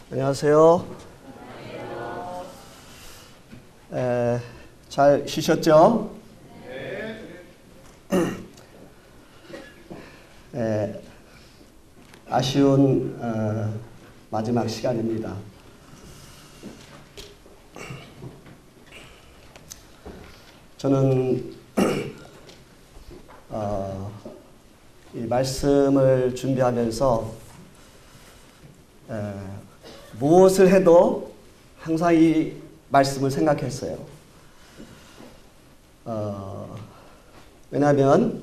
안녕하세요. 잘 쉬셨죠? 아쉬운 마지막 시간입니다. 저는 이 말씀을 준비하면서 무엇을 해도 항상 이 말씀을 생각했어요. 왜냐하면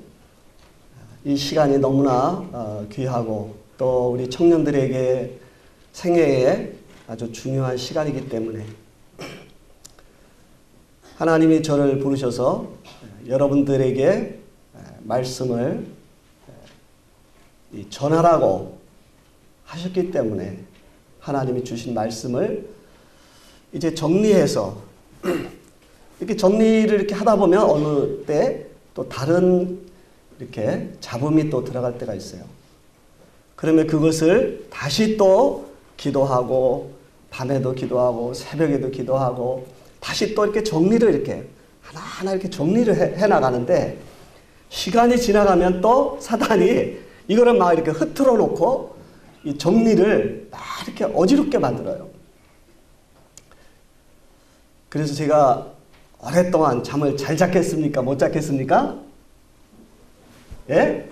이 시간이 너무나 귀하고 또 우리 청년들에게 생애에 아주 중요한 시간이기 때문에 하나님이 저를 부르셔서 여러분들에게 말씀을 전하라고 하셨기 때문에 하나님이 주신 말씀을 이제 정리해서 이렇게 정리를 이렇게 하다 보면 어느 때 또 다른 이렇게 잡음이 또 들어갈 때가 있어요. 그러면 그것을 다시 또 기도하고 밤에도 기도하고 새벽에도 기도하고 다시 또 이렇게 정리를 이렇게 하나하나 이렇게 정리를 해 나가는데 시간이 지나가면 또 사단이 이거를 막 이렇게 흐트러 놓고 이 정리를 막 이렇게 어지럽게 만들어요. 그래서 제가 오랫동안 잠을 잘 잤겠습니까? 못 잤겠습니까? 예?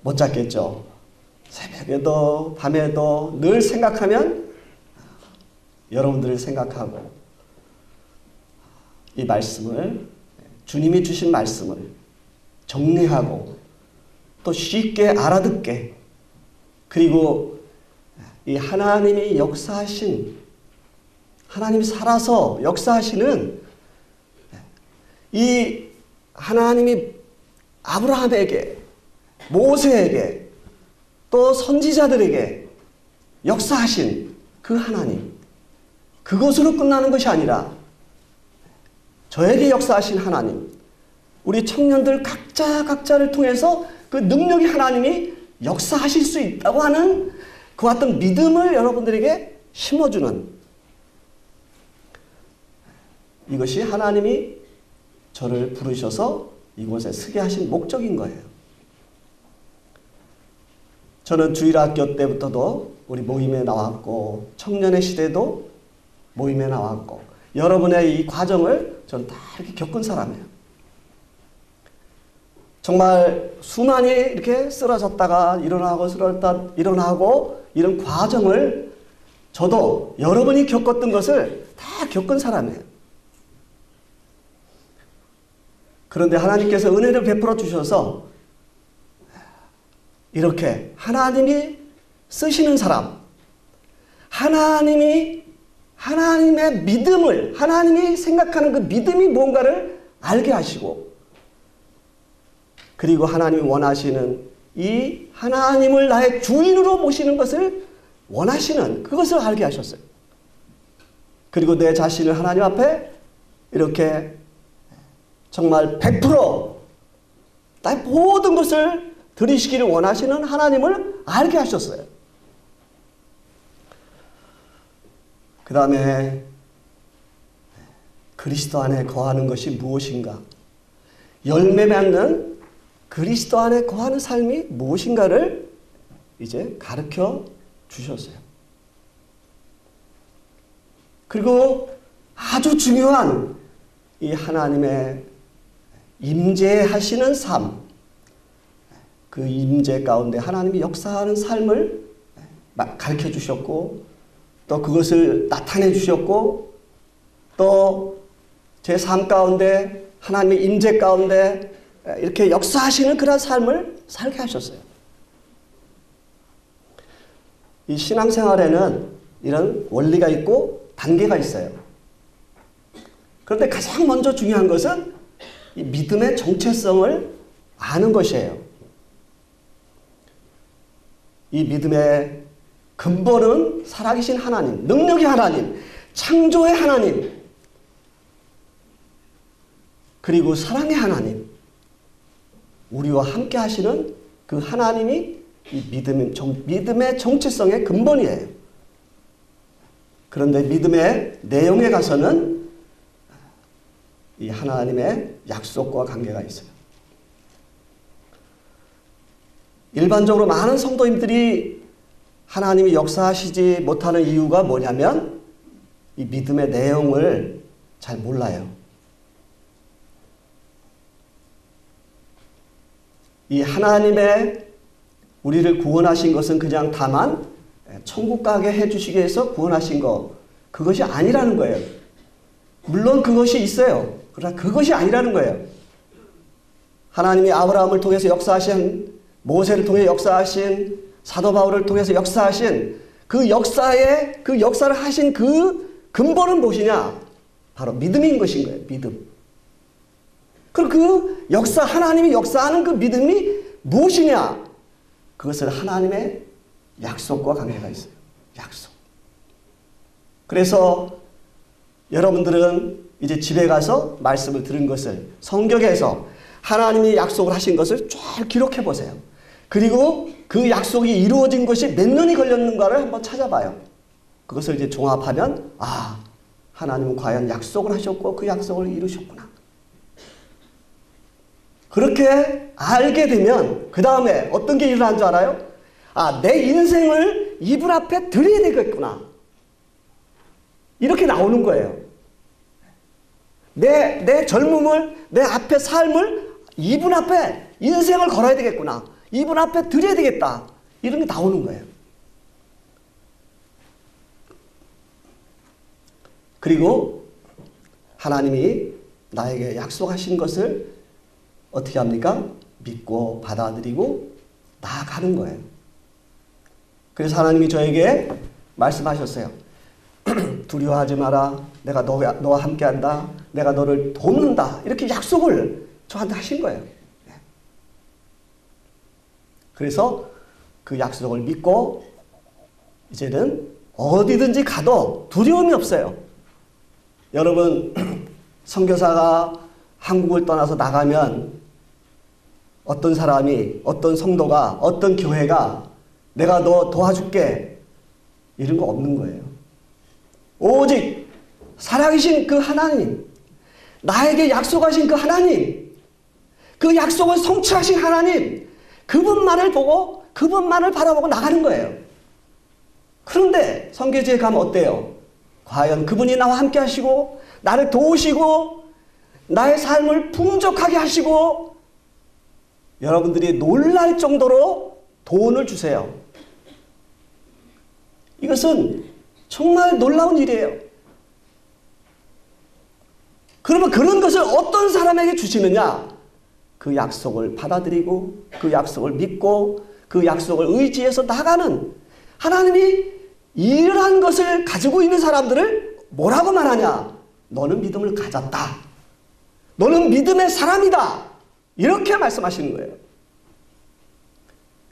못 잤겠죠. 새벽에도 밤에도 늘 생각하면 여러분들을 생각하고 이 말씀을 주님이 주신 말씀을 정리하고 또 쉽게 알아듣게 그리고 이 하나님이 역사하신 하나님이 살아서 역사하시는 이 하나님이 아브라함에게 모세에게 또 선지자들에게 역사하신 그 하나님 그것으로 끝나는 것이 아니라 저에게 역사하신 하나님 우리 청년들 각자를 통해서 그 능력이 하나님이 역사하실 수 있다고 하는 그 어떤 믿음을 여러분들에게 심어주는 이것이 하나님이 저를 부르셔서 이곳에 서게 하신 목적인 거예요. 저는 주일학교 때부터도 우리 모임에 나왔고 청년의 시대도 모임에 나왔고 여러분의 이 과정을 저는 다 이렇게 겪은 사람이에요. 정말 수많이 이렇게 쓰러졌다가 일어나고 쓰러졌다 일어나고 이런 과정을 저도 여러분이 겪었던 것을 다 겪은 사람이에요. 그런데 하나님께서 은혜를 베풀어 주셔서 이렇게 하나님이 쓰시는 사람, 하나님의 믿음을, 하나님이 생각하는 그 믿음이 뭔가를 알게 하시고, 그리고 하나님이 원하시는 이 하나님을 나의 주인으로 모시는 것을 원하시는 그것을 알게 하셨어요. 그리고 내 자신을 하나님 앞에 이렇게 정말 100% 나의 모든 것을 드리시기를 원하시는 하나님을 알게 하셨어요. 그 다음에 그리스도 안에 거하는 것이 무엇인가? 열매 맺는 그리스도 안에 거하는 삶이 무엇인가를 이제 가르쳐 주셨어요. 그리고 아주 중요한 이 하나님의 임재하시는 삶, 그 임재 가운데 하나님이 역사하는 삶을 가르쳐 주셨고 또 그것을 나타내 주셨고 또 제 삶 가운데 하나님의 임재 가운데 이렇게 역사하시는 그런 삶을 살게 하셨어요. 이 신앙생활에는 이런 원리가 있고 단계가 있어요. 그런데 가장 먼저 중요한 것은 이 믿음의 정체성을 아는 것이에요. 이 믿음의 근본은 살아계신 하나님, 능력의 하나님, 창조의 하나님, 그리고 사랑의 하나님, 우리와 함께 하시는 그 하나님이 이 믿음의 정체성의 근본이에요. 그런데 믿음의 내용에 가서는 이 하나님의 약속과 관계가 있어요. 일반적으로 많은 성도님들이 하나님이 역사하시지 못하는 이유가 뭐냐면 이 믿음의 내용을 잘 몰라요. 이 하나님의 우리를 구원하신 것은 그냥 다만 천국 가게 해주시기 위해서 구원하신 것, 그것이 아니라는 거예요. 물론 그것이 있어요. 그러나 그것이 아니라는 거예요. 하나님이 아브라함을 통해서 역사하신, 모세를 통해 역사하신, 사도 바울을 통해서 역사하신 그 역사를 하신 그 근본은 무엇이냐? 바로 믿음인 것인 거예요. 믿음. 그럼 그 하나님이 역사하는 그 믿음이 무엇이냐? 그것은 하나님의 약속과 관계가 있어요. 약속. 그래서 여러분들은 이제 집에 가서 말씀을 들은 것을 성경에서 하나님이 약속을 하신 것을 쭉 기록해 보세요. 그리고 그 약속이 이루어진 것이 몇 년이 걸렸는가를 한번 찾아봐요. 그것을 이제 종합하면 하나님은 과연 약속을 하셨고 그 약속을 이루셨구나. 그렇게 알게 되면 그 다음에 어떤 게 일어나는 줄 알아요? 내 인생을 이분 앞에 드려야 되겠구나. 이렇게 나오는 거예요. 내 젊음을, 내 앞에 삶을 이분 앞에 인생을 걸어야 되겠구나. 이분 앞에 드려야 되겠다. 이런 게 나오는 거예요. 그리고 하나님이 나에게 약속하신 것을 어떻게 합니까? 믿고 받아들이고 나아가는 거예요. 그래서 하나님이 저에게 말씀하셨어요. 두려워하지 마라. 내가 너와 함께한다. 내가 너를 돕는다. 이렇게 약속을 저한테 하신 거예요. 그래서 그 약속을 믿고 이제는 어디든지 가도 두려움이 없어요. 여러분, 선교사가 한국을 떠나서 나가면 어떤 사람이, 어떤 성도가, 어떤 교회가 내가 너 도와줄게 이런 거 없는 거예요. 오직 살아계신 그 하나님, 나에게 약속하신 그 하나님, 그 약속을 성취하신 하나님, 그분만을 보고 그분만을 바라보고 나가는 거예요. 그런데 선교지에 가면 어때요? 과연 그분이 나와 함께 하시고 나를 도우시고 나의 삶을 풍족하게 하시고 여러분들이 놀랄 정도로 돈을 주세요. 이것은 정말 놀라운 일이에요. 그러면 그런 것을 어떤 사람에게 주시느냐? 그 약속을 받아들이고 그 약속을 믿고 그 약속을 의지해서 나가는 하나님이 이러한 것을 가지고 있는 사람들을 뭐라고 말하냐? 너는 믿음을 가졌다. 너는 믿음의 사람이다. 이렇게 말씀하시는 거예요.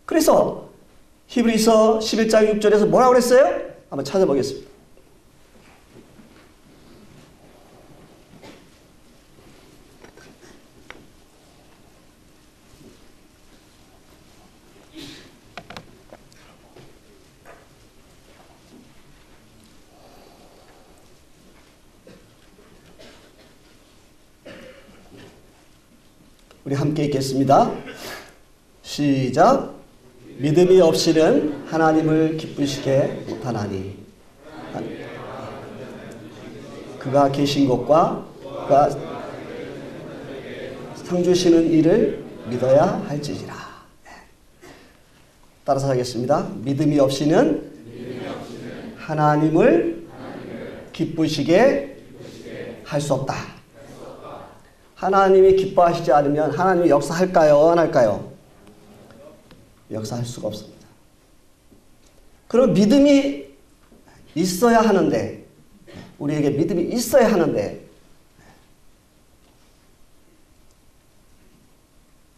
그래서 히브리서 11장 6절에서 뭐라고 그랬어요? 한번 찾아보겠습니다. 우리 함께 읽겠습니다. 시작. 믿음이 없이는 하나님을 기쁘시게 못하나니 그가 계신 것과 그가 상 주시는 일을 믿어야 할지니라. 따라서 하겠습니다. 믿음이 없이는 하나님을 기쁘시게 할 수 없다. 하나님이 기뻐하시지 않으면 하나님이 역사할까요? 안 할까요? 역사할 수가 없습니다. 그럼 믿음이 있어야 하는데, 우리에게 믿음이 있어야 하는데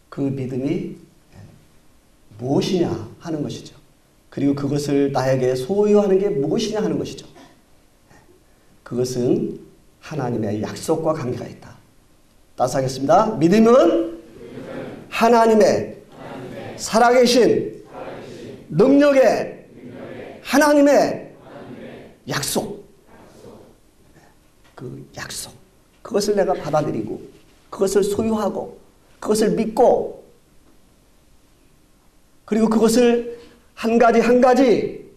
그 믿음이 무엇이냐 하는 것이죠. 그리고 그것을 나에게 소유하는 게 무엇이냐 하는 것이죠. 그것은 하나님의 약속과 관계가 있다. 따라서 하겠습니다. 믿음은 하나님의 살아계신 능력의 하나님의 약속. 그 약속. 그것을 내가 받아들이고 그것을 소유하고 그것을 믿고 그리고 그것을 한 가지 한 가지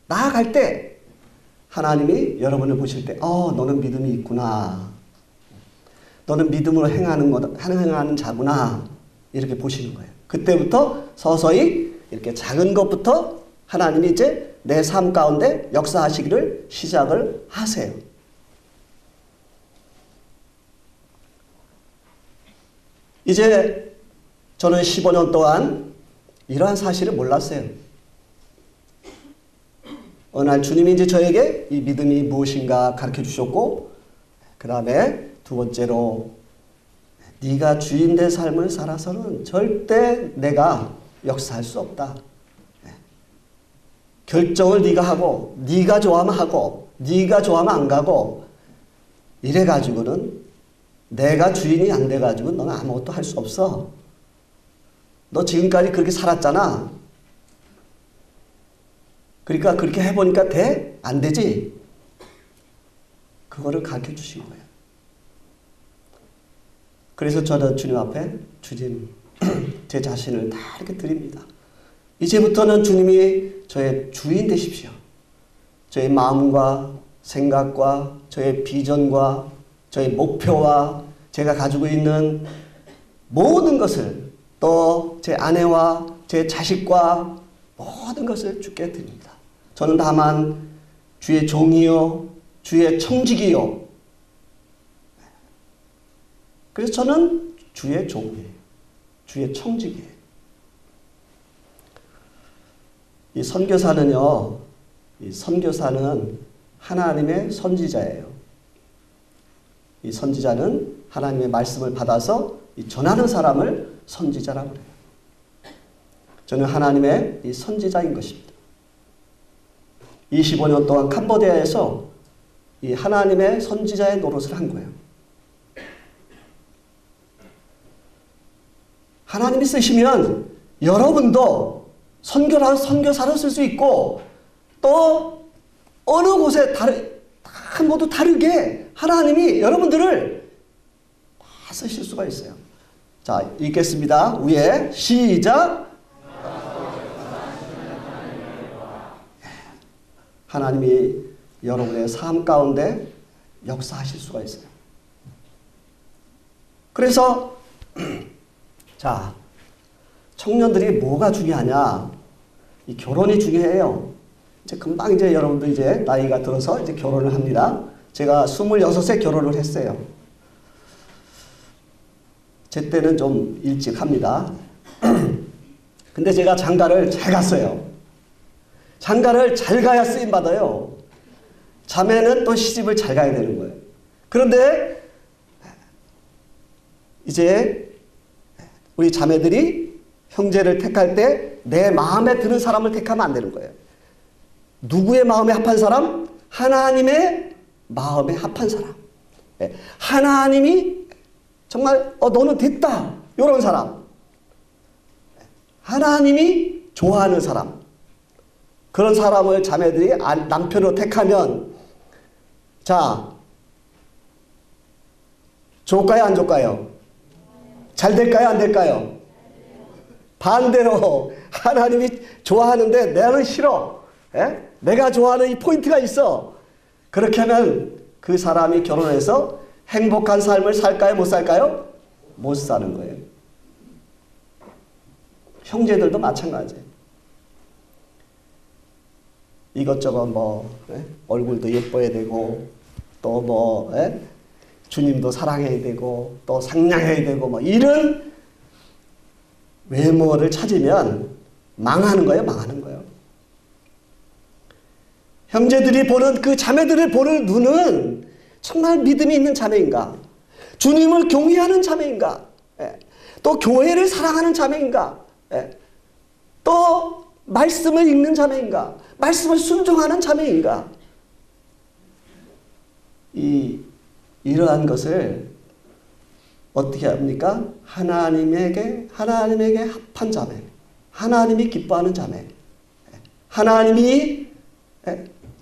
나아갈 때 하나님이 여러분을 보실 때 너는 믿음이 있구나. 너는 믿음으로 행하는 자구나. 이렇게 보시는 거예요. 그때부터 서서히 이렇게 작은 것부터 하나님이 이제 내 삶 가운데 역사하시기를 시작을 하세요. 이제 저는 15년 동안 이러한 사실을 몰랐어요. 어느 날 주님이 이제 저에게 이 믿음이 무엇인가 가르쳐 주셨고, 그 다음에 두 번째로 네가 주인 된 삶을 살아서는 절대 내가 역사할 수 없다. 결정을 네가 하고 네가 좋아하면 하고 네가 좋아하면 안 가고 이래가지고는 내가 주인이 안 돼가지고 너는 아무것도 할 수 없어. 너 지금까지 그렇게 살았잖아. 그러니까 그렇게 해보니까 돼? 안 되지? 그거를 가르쳐 주신 거예요. 그래서 저는 주님 앞에 주님 제 자신을 다 이렇게 드립니다. 이제부터는 주님이 저의 주인 되십시오. 저의 마음과 생각과 저의 비전과 저의 목표와 제가 가지고 있는 모든 것을 또 제 아내와 제 자식과 모든 것을 주께 드립니다. 저는 다만 주의 종이요 주의 청직이요. 그래서 저는 주의 종이에요. 주의 청직이에요. 이 선교사는요, 이 선교사는 하나님의 선지자예요. 이 선지자는 하나님의 말씀을 받아서 이 전하는 사람을 선지자라고 해요. 저는 하나님의 이 선지자인 것입니다. 25년 동안 캄보디아에서 이 하나님의 선지자의 노릇을 한 거예요. 하나님이 쓰시면 여러분도 선교사로 쓸 수 있고 또 어느 곳에 다 모두 다르게 하나님이 여러분들을 다 쓰실 수가 있어요. 자, 읽겠습니다. 위에 시작. 하나님이 여러분의 삶 가운데 역사하실 수가 있어요. 그래서 자, 청년들이 뭐가 중요하냐? 이 결혼이 중요해요. 이제 금방 이제 여러분도 이제 나이가 들어서 이제 결혼을 합니다. 제가 26세 결혼을 했어요. 제 때는 좀 일찍 합니다. 근데 제가 장가를 잘 갔어요. 장가를 잘 가야 쓰임 받아요. 자매는 또 시집을 잘 가야 되는 거예요. 그런데 이제 우리 자매들이 형제를 택할 때 내 마음에 드는 사람을 택하면 안 되는 거예요. 누구의 마음에 합한 사람? 하나님의 마음에 합한 사람. 하나님이 정말 너는 됐다. 이런 사람. 하나님이 좋아하는 사람. 그런 사람을 자매들이 남편으로 택하면 자, 좋을까요? 안 좋을까요? 잘 될까요? 안 될까요? 반대로 하나님이 좋아하는데 나는 싫어. 내가 좋아하는 이 포인트가 있어. 그렇게 하면 그 사람이 결혼해서 행복한 삶을 살까요? 못 살까요? 못 사는 거예요. 형제들도 마찬가지예요. 이것저것 얼굴도 예뻐야 되고 또 주님도 사랑해야 되고 또 상냥해야 되고 이런 외모를 찾으면 망하는 거예요. 망하는 거예요. 형제들이 보는 그 자매들을 보는 눈은 정말 믿음이 있는 자매인가? 주님을 경외하는 자매인가? 또 교회를 사랑하는 자매인가? 또 말씀을 읽는 자매인가? 말씀을 순종하는 자매인가? 이러한 것을 어떻게 합니까? 하나님에게 합한 자매, 하나님이 기뻐하는 자매, 하나님이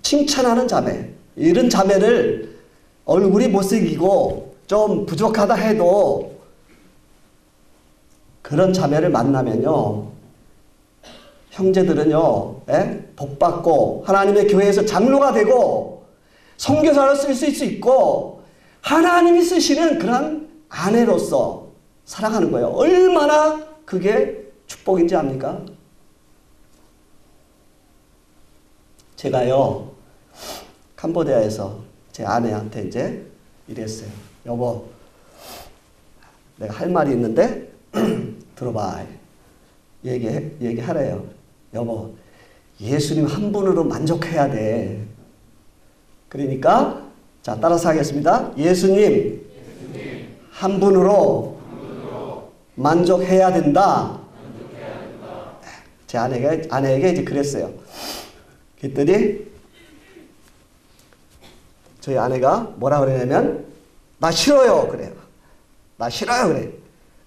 칭찬하는 자매, 이런 자매를 얼굴이 못생기고 좀 부족하다 해도 그런 자매를 만나면요, 형제들은요, 복받고 하나님의 교회에서 장로가 되고 선교사로 쓸 수 있고 하나님이 쓰시는 그런 아내로서 살아가는 거예요. 얼마나 그게 축복인지 압니까? 제가요, 캄보디아에서 제 아내한테 이제 이랬어요. 여보, 내가 할 말이 있는데 들어봐. 얘기하래요. 여보, 예수님 한 분으로 만족해야 돼. 그러니까 자, 따라서 하겠습니다. 예수님 한 분으로 만족해야 된다. 제 아내에게 이제 그랬어요. 그랬더니 저희 아내가 뭐라 그러냐면 나 싫어요 그래요. 나 싫어요 그래.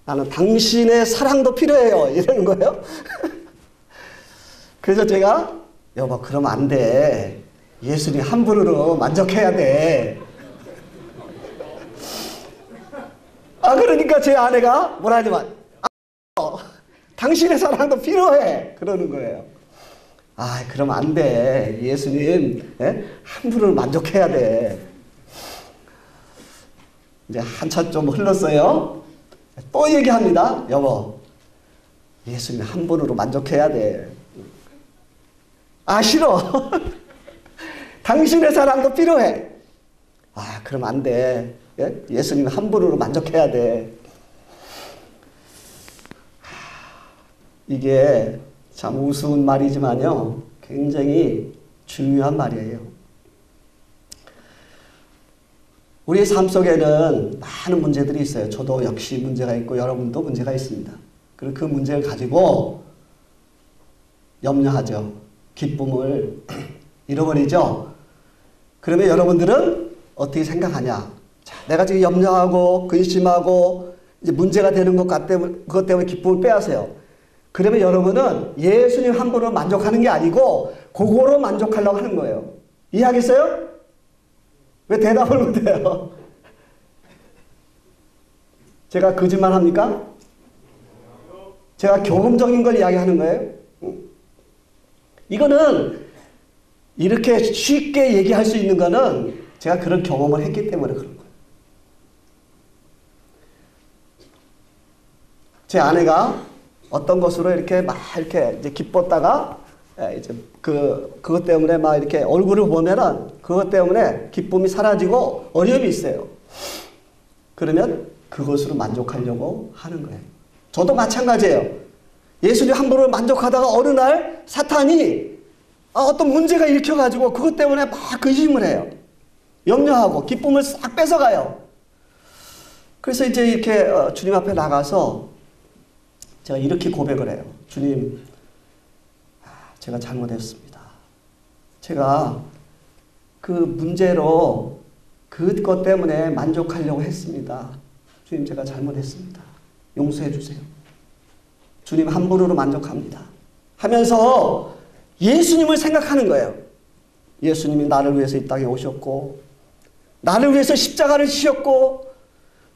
나는 당신의 사랑도 필요해요 이러는 거예요. 그래서 제가 여보 그러면 안 돼. 예수님 한 분으로 만족해야 돼. 그러니까 제 아내가 뭐라 하지만 당신의 사랑도 필요해 그러는 거예요. 그러면 안 돼. 예수님 한 분을 만족해야 돼. 이제 한참 좀 흘렀어요. 또 얘기합니다. 여보, 예수님 한 분으로 만족해야 돼. 싫어. 당신의 사랑도 필요해. 그럼 안 돼. 예수님 한 분으로 만족해야 돼. 이게 참 우스운 말이지만요, 굉장히 중요한 말이에요. 우리의 삶 속에는 많은 문제들이 있어요. 저도 역시 문제가 있고 여러분도 문제가 있습니다. 그리고 그 문제를 가지고 염려하죠. 기쁨을 잃어버리죠. 그러면 여러분들은 어떻게 생각하냐? 자, 내가 지금 염려하고 근심하고 이제 문제가 되는 그것 때문에 기쁨을 빼앗아요. 그러면 여러분은 예수님 한 분으로 만족하는 게 아니고 그거로 만족하려고 하는 거예요. 이해하겠어요? 왜 대답을 못해요? 제가 거짓말 합니까? 제가 교훈적인 걸 이야기하는 거예요? 이거는 이렇게 쉽게 얘기할 수 있는 거는 제가 그런 경험을 했기 때문에 그런 거예요. 제 아내가 어떤 것으로 이렇게 막 이렇게 이제 기뻤다가 이제 그것 때문에 막 이렇게 얼굴을 보면은 그것 때문에 기쁨이 사라지고 어려움이 있어요. 그러면 그것으로 만족하려고 하는 거예요. 저도 마찬가지예요. 예수님 한 분으로 만족하다가 어느 날 사탄이 어떤 문제가 일으켜가지고 그것 때문에 막 근심을 해요. 염려하고 기쁨을 싹 뺏어가요. 그래서 이제 이렇게 주님 앞에 나가서 제가 이렇게 고백을 해요. 주님, 제가 잘못했습니다. 제가 그 문제로 그것 때문에 만족하려고 했습니다. 주님, 제가 잘못했습니다. 용서해 주세요. 주님 한 분으로 만족합니다. 하면서 예수님을 생각하는 거예요. 예수님이 나를 위해서 이 땅에 오셨고 나를 위해서 십자가를 지셨고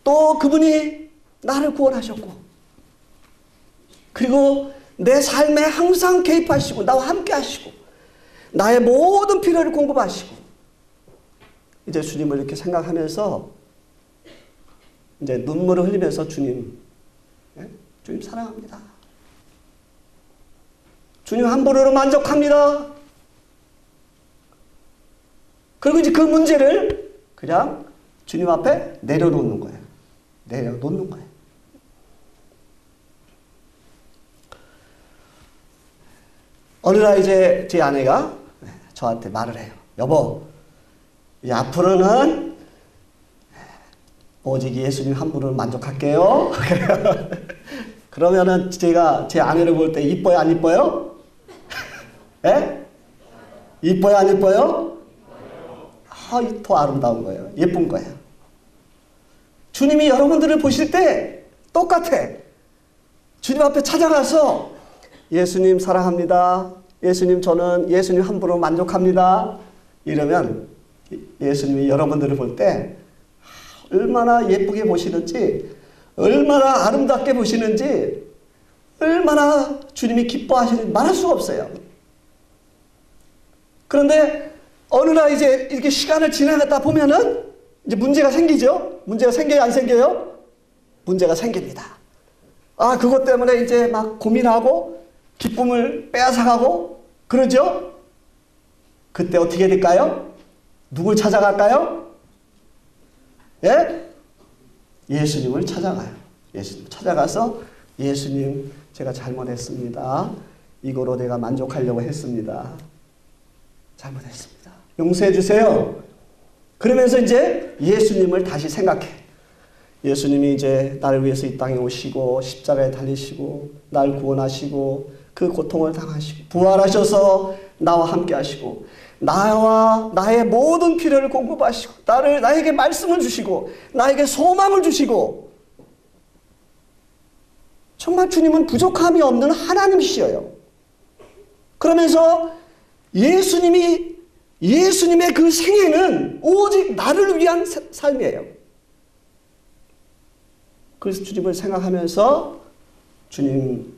또 그분이 나를 구원하셨고 그리고 내 삶에 항상 개입하시고 나와 함께 하시고 나의 모든 필요를 공급하시고 이제 주님을 이렇게 생각하면서 이제 눈물을 흘리면서 주님 사랑합니다. 주님 한 분으로 만족합니다. 그리고 이제 그 문제를 그냥 주님 앞에 내려놓는 거예요. 내려놓는 거예요. 어느 날 이제 제 아내가 저한테 말을 해요. 여보, 이제 앞으로는 오직 예수님 한 분으로 만족할게요. 그러면은 제가 제 아내를 볼 때 이뻐요, 안 이뻐요? 예? 이뻐요, 안 이뻐요? 더 아름다운 거예요. 예쁜 거예요. 주님이 여러분들을 보실 때 똑같아. 주님 앞에 찾아가서 예수님 사랑합니다. 예수님 저는 예수님 한 분으로 만족합니다. 이러면 예수님이 여러분들을 볼 때 얼마나 예쁘게 보시는지, 얼마나 아름답게 보시는지, 얼마나 주님이 기뻐하시는지 말할 수가 없어요. 그런데 어느 날 이제 이렇게 시간을 지나가다 보면은 이제 문제가 생기죠. 문제가 생겨요, 안 생겨요? 문제가 생깁니다. 아, 그것 때문에 이제 막 고민하고 기쁨을 빼앗아가고 그러죠? 그때 어떻게 될까요? 누굴 찾아갈까요? 예? 예수님을 찾아가요. 예수님 찾아가서 예수님 제가 잘못했습니다. 이거로 내가 만족하려고 했습니다. 잘못했습니다. 용서해 주세요. 그러면서 이제 예수님을 다시 생각해. 예수님이 이제 나를 위해서 이 땅에 오시고 십자가에 달리시고 날 구원하시고 그 고통을 당하시고 부활하셔서 나와 함께 하시고 나와 나의 모든 필요를 공급하시고 나에게 말씀을 주시고 나에게 소망을 주시고 정말 주님은 부족함이 없는 하나님이시여요. 그러면서 예수님의 그 생애는 오직 나를 위한 삶이에요. 그래서 주님을 생각하면서 주님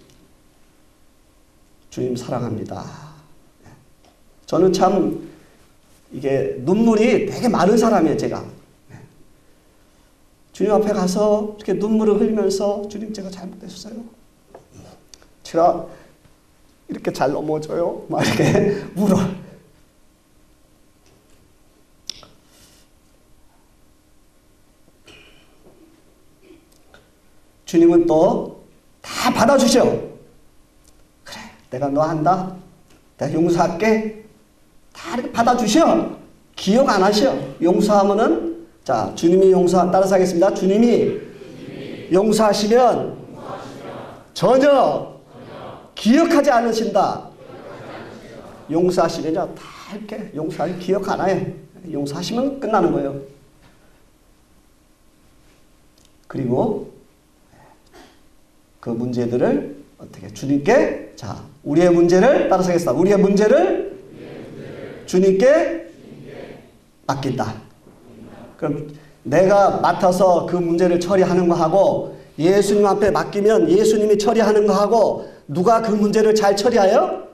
사랑합니다. 저는 참 이게 눈물이 되게 많은 사람이에요, 제가. 주님 앞에 가서 이렇게 눈물을 흘리면서 주님 제가 잘못했어요. 제가 이렇게 잘 넘어져요. 막 이렇게 울어. 주님은 또 다 받아주셔. 그래, 내가 너 한다. 내가 용서할게. 다 이렇게 받아주셔. 기억 안 하셔. 용서하면은, 자, 주님이 따라서 하겠습니다. 주님이 용서하시면 전혀 기억하지 않으신다. 용서하시면요, 다 이렇게 용서할 기억 안 해요. 용서하시면 끝나는 거예요. 그리고 그 문제들을 어떻게 주님께, 자, 우리의 문제를 따라서 하겠습니다. 우리의 문제를 주님께 맡긴다. 그럼 내가 맡아서 그 문제를 처리하는 거 하고 예수님 앞에 맡기면 예수님이 처리하는 거 하고 누가 그 문제를 잘 처리해요?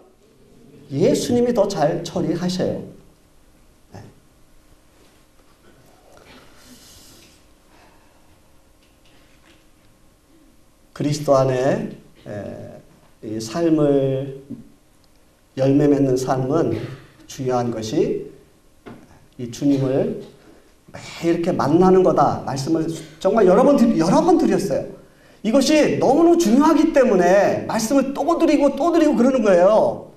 예수님이 더 잘 처리하셔요. 네. 그리스도 안에 이 삶을 열매 맺는 삶은 중요한 것이 이 주님을 매일 이렇게 만나는 거다. 말씀을 정말 여러 번 드렸어요. 이것이 너무너무 중요하기 때문에 말씀을 또 드리고 그러는 거예요.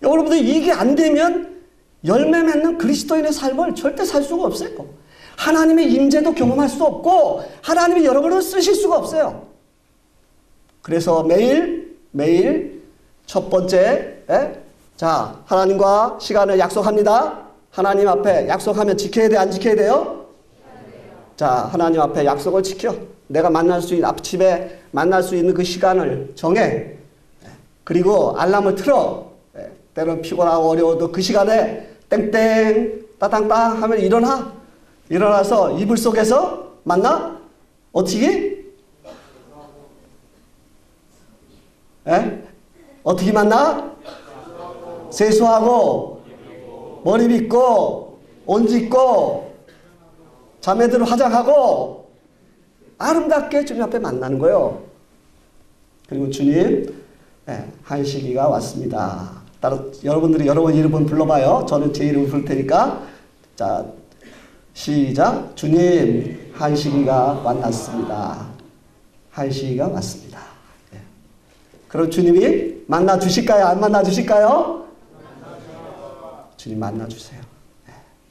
여러분들 이게 안 되면 열매 맺는 그리스도인의 삶을 절대 살 수가 없어요. 하나님의 임재도 경험할 수 없고 하나님이 여러분을 쓰실 수가 없어요. 그래서 매일 첫 번째, 자, 하나님과 시간을 약속합니다. 하나님 앞에 약속하면 지켜야 돼, 안 지켜야 돼요? 자, 하나님 앞에 약속을 지켜. 내가 아침에 만날 수 있는 그 시간을 정해. 그리고 알람을 틀어. 때로는 피곤하고 어려워도 그 시간에 땡땡 따당땅 하면 일어나서 이불 속에서 만나? 어떻게? 어떻게 만나? 세수하고 머리 빗고 옷 입고 자매들 화장하고 아름답게 주님 앞에 만나는 거예요. 그리고 주님 한 시기가 왔습니다. 여러분들이 여러분 이름 불러봐요. 저는 제 이름을 부를 테니까. 자, 시작. 주님 한 시기가 왔습니다. 한 시기가 왔습니다. 그럼 주님이 만나 주실까요? 안 만나 주실까요? 주님 만나 주세요.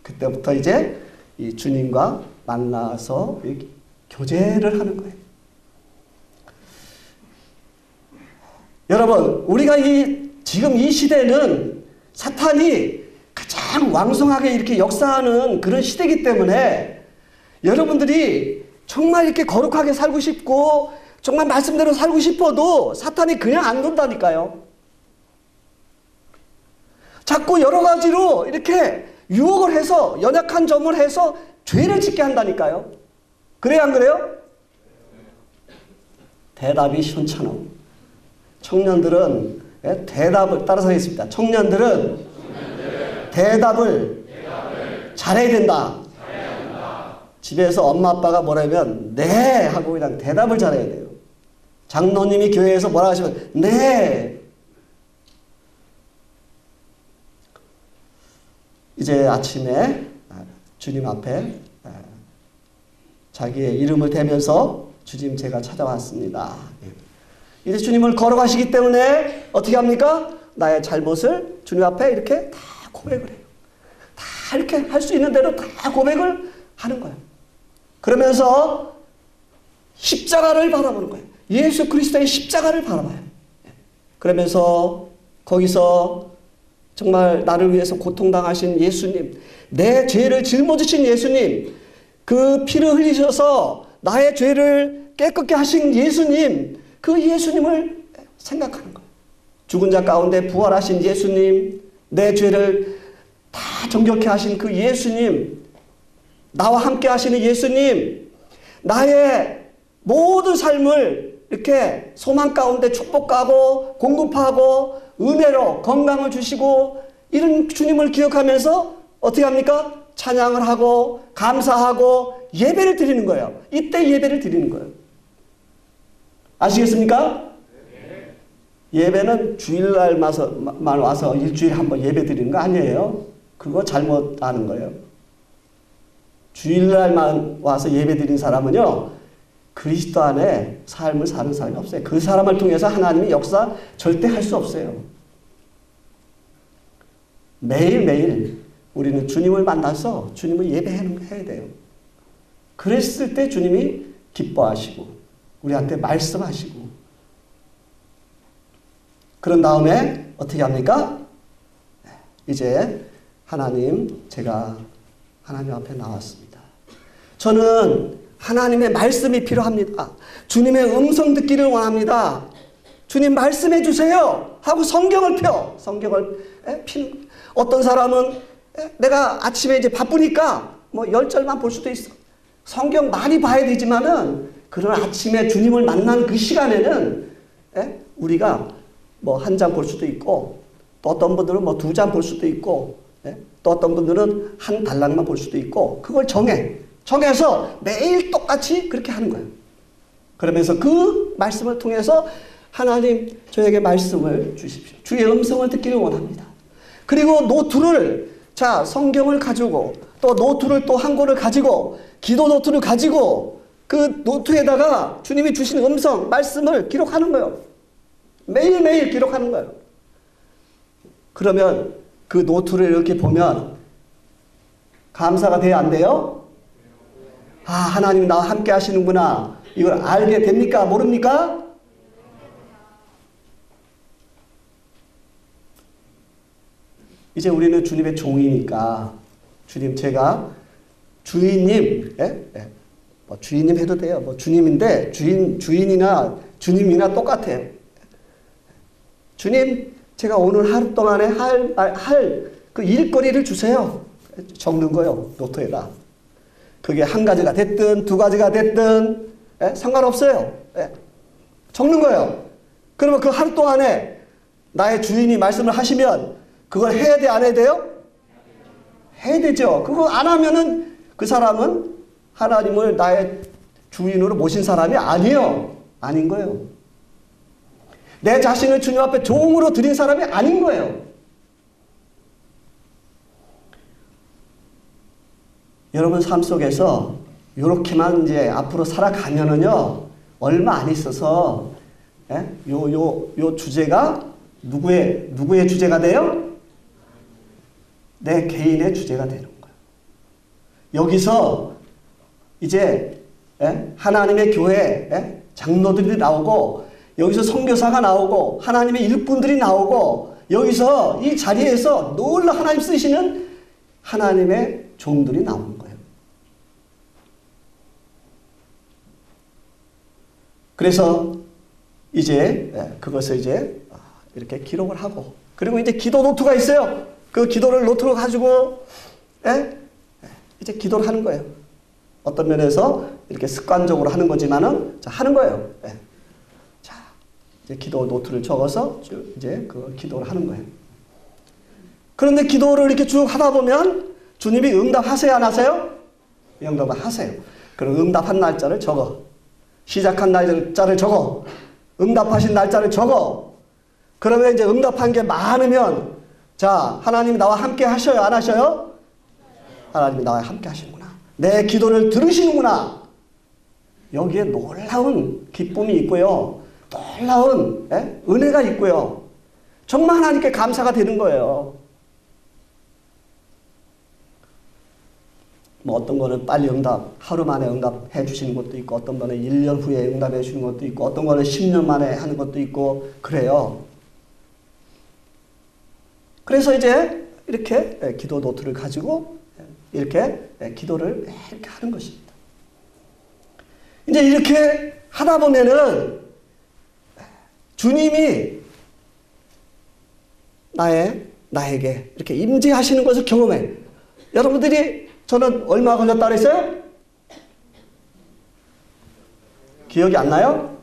그때부터 이제 이 주님과 만나서 교제를 하는 거예요. 여러분, 우리가 지금 이 시대는 사탄이 가장 왕성하게 이렇게 역사하는 그런 시대이기 때문에 여러분들이 정말 이렇게 거룩하게 살고 싶고 정말 말씀대로 살고 싶어도 사탄이 그냥 안 돈다니까요. 자꾸 여러 가지로 이렇게 유혹을 해서 연약한 점을 해서 죄를 짓게 한다니까요. 그래요, 안 그래요? 대답이 시원찮아. 청년들은 대답을 따라서 하겠습니다. 청년들은 대답을 잘해야 된다. 집에서 엄마 아빠가 뭐라면 네 하고 그냥 대답을 잘해야 돼요. 장로님이 교회에서 뭐라 하시면 네. 이제 아침에 주님 앞에 자기의 이름을 대면서 주님 제가 찾아왔습니다. 이제 주님을 걸어가시기 때문에 어떻게 합니까? 나의 잘못을 주님 앞에 이렇게 다 고백을 해요. 다 이렇게 할 수 있는 대로 다 고백을 하는 거예요. 그러면서 십자가를 바라보는 거예요. 예수 그리스도의 십자가를 바라봐요. 그러면서 거기서 정말 나를 위해서 고통당하신 예수님, 내 죄를 짊어지신 예수님, 그 피를 흘리셔서 나의 죄를 깨끗게 하신 예수님, 그 예수님을 생각하는 거예요. 죽은 자 가운데 부활하신 예수님, 내 죄를 다 정결케 하신 그 예수님, 나와 함께 하시는 예수님, 나의 모든 삶을 이렇게 소망 가운데 축복하고 공급하고 은혜로 건강을 주시고 이런 주님을 기억하면서 어떻게 합니까? 찬양을 하고 감사하고 예배를 드리는 거예요. 이때 예배를 드리는 거예요. 아시겠습니까? 예배는 주일날만 와서 일주일에 한번 예배 드리는 거 아니에요. 그거 잘못 아는 거예요. 주일날만 와서 예배 드린 사람은요, 그리스도 안에 삶을 사는 사람이 없어요. 그 사람을 통해서 하나님이 역사 절대 할 수 없어요. 매일매일 우리는 주님을 만나서 주님을 예배해야 돼요. 그랬을 때 주님이 기뻐하시고 우리한테 말씀하시고 그런 다음에 어떻게 합니까? 이제 하나님, 제가 하나님 앞에 나왔습니다. 저는 하나님의 말씀이 필요합니다. 주님의 음성 듣기를 원합니다. 주님 말씀해 주세요 하고 성경을 펴. 성경을 피는. 어떤 사람은 내가 아침에 이제 바쁘니까 뭐 10절만 볼 수도 있어. 성경 많이 봐야 되지만은 그런 아침에 주님을 만나는 그 시간에는 우리가 뭐 한 장 볼 수도 있고 또 어떤 분들은 뭐 2장 볼 수도 있고 또 어떤 분들은 한 단락만 볼 수도 있고 그걸 정해서 매일 똑같이 그렇게 하는 거예요. 그러면서 그 말씀을 통해서 하나님 저에게 말씀을 주십시오. 주의 음성을 듣기를 원합니다. 그리고 노트를 성경을 가지고 또 노트를 또 한 권을 가지고 기도 노트를 가지고 그 노트에다가 주님이 주신 음성 말씀을 기록하는 거예요. 매일매일 기록하는 거예요. 그러면 그 노트를 이렇게 보면 감사가 돼야 안 돼요? 아, 하나님 나와 함께 하시는구나. 이걸 알게 됩니까? 모릅니까? 이제 우리는 주님의 종이니까 주님 제가 주인님, 뭐 주인님 해도 돼요. 뭐 주님인데 주인이나 주님이나 똑같아요. 주님, 제가 오늘 하루 동안에 할 그 일거리를 주세요. 적는 거예요. 노트에다. 그게 한 가지가 됐든 2가지가 됐든 상관없어요. 적는 거예요. 그러면 그 하루 동안에 나의 주인이 말씀을 하시면 그걸 해야 돼, 안 해야 돼요? 해야 되죠. 그거 안 하면은 그 사람은 하나님을 나의 주인으로 모신 사람이 아니에요. 아닌 거예요. 내 자신을 주님 앞에 종으로 드린 사람이 아닌 거예요. 여러분 삶 속에서 이렇게만 이제 앞으로 살아가면은요, 얼마 안 있어서, 요 주제가 누구의 주제가 돼요? 내 개인의 주제가 되는 거예요. 여기서 이제 하나님의 교회 장로들이 나오고 여기서 선교사가 나오고 하나님의 일꾼들이 나오고 여기서 이 자리에서 놀라 하나님 쓰시는 하나님의 종들이 나오는 거예요. 그래서 이제 그것을 이제 이렇게 기록을 하고 그리고 이제 기도 노트가 있어요. 그 기도를 노트로 가지고 이제 기도를 하는 거예요. 어떤 면에서 이렇게 습관적으로 하는 거지만은 하는 거예요. 자, 이제 기도 노트를 적어서 이제 그 기도를 하는 거예요. 그런데 기도를 이렇게 쭉 하다 보면 주님이 응답하세요, 안 하세요? 응답을 하세요. 그럼 응답한 날짜를 적어. 시작한 날짜를 적어. 응답하신 날짜를 적어. 그러면 이제 응답한 게 많으면 자, 하나님이 나와 함께 하셔요, 안 하셔요? 하나님이 나와 함께 하시는구나. 내 기도를 들으시는구나. 여기에 놀라운 기쁨이 있고요. 놀라운 은혜가 있고요. 정말 하나님께 감사가 되는 거예요. 뭐 어떤 거는 빨리 응답, 하루 만에 응답해 주시는 것도 있고, 어떤 거는 1년 후에 응답해 주시는 것도 있고, 어떤 거는 10년 만에 하는 것도 있고, 그래요. 그래서 이제 이렇게 기도 노트를 가지고 이렇게 기도를 이렇게 하는 것입니다. 이제 이렇게 하다 보면은 주님이 나에게 이렇게 임재하시는 것을 경험해. 여러분들이 저는 얼마 걸렸다 그랬어요? 기억이 안 나요?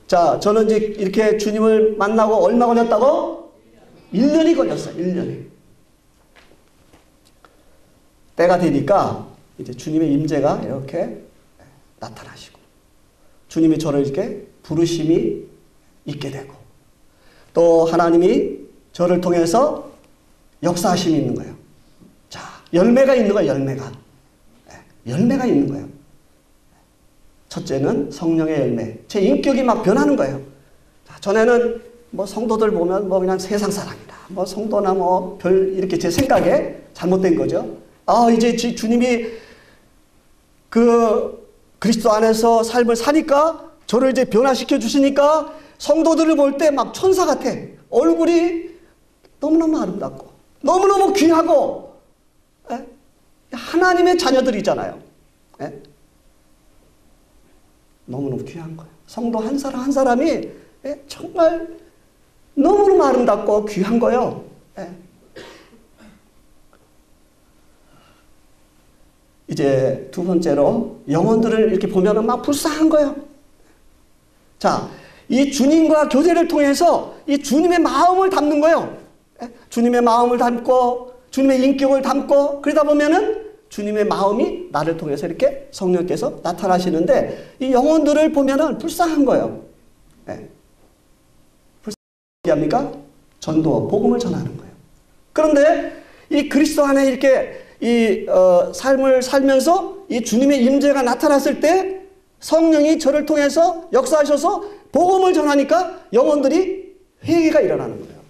자, 저는 이제 이렇게 주님을 만나고 얼마 걸렸다고? 1년이 걸렸어요. 1년이. 때가 되니까 이제 주님의 임재가 이렇게 나타나시고 주님이 저를 이렇게 부르심이 있게 되고 또 하나님이 저를 통해서 역사하심이 있는 거예요. 자, 열매가 있는 거예요. 열매가 있는 거예요. 첫째는 성령의 열매. 제 인격이 막 변하는 거예요. 자, 전에는 뭐 성도들 보면 뭐 그냥 세상 사람이다. 뭐 성도나 뭐 별 이렇게 제 생각에 잘못된 거죠. 아, 이제 주님이 그 그리스도 안에서 삶을 사니까 저를 이제 변화시켜 주시니까 성도들을 볼 때 막 천사 같아. 얼굴이 너무너무 아름답고 너무너무 귀하고 하나님의 자녀들이잖아요. 너무너무 귀한 거예요. 성도 한 사람 한 사람이 정말 너무너무 아름답고 귀한 거예요. 이제 두 번째로 영혼들을 이렇게 보면은 막 불쌍한 거예요. 자, 이 주님과 교제를 통해서 이 주님의 마음을 담는 거예요. 주님의 마음을 담고 주님의 인격을 담고 그러다 보면은 주님의 마음이 나를 통해서 이렇게 성령께서 나타나시는데 이 영혼들을 보면은 불쌍한 거예요. 불쌍한 합니까? 전도, 복음을 전하는 거예요. 그런데 이 그리스도 안에 이렇게 이 삶을 살면서 이 주님의 임재가 나타났을 때 성령이 저를 통해서 역사하셔서 복음을 전하니까 영혼들이 회개가 일어나는 거예요.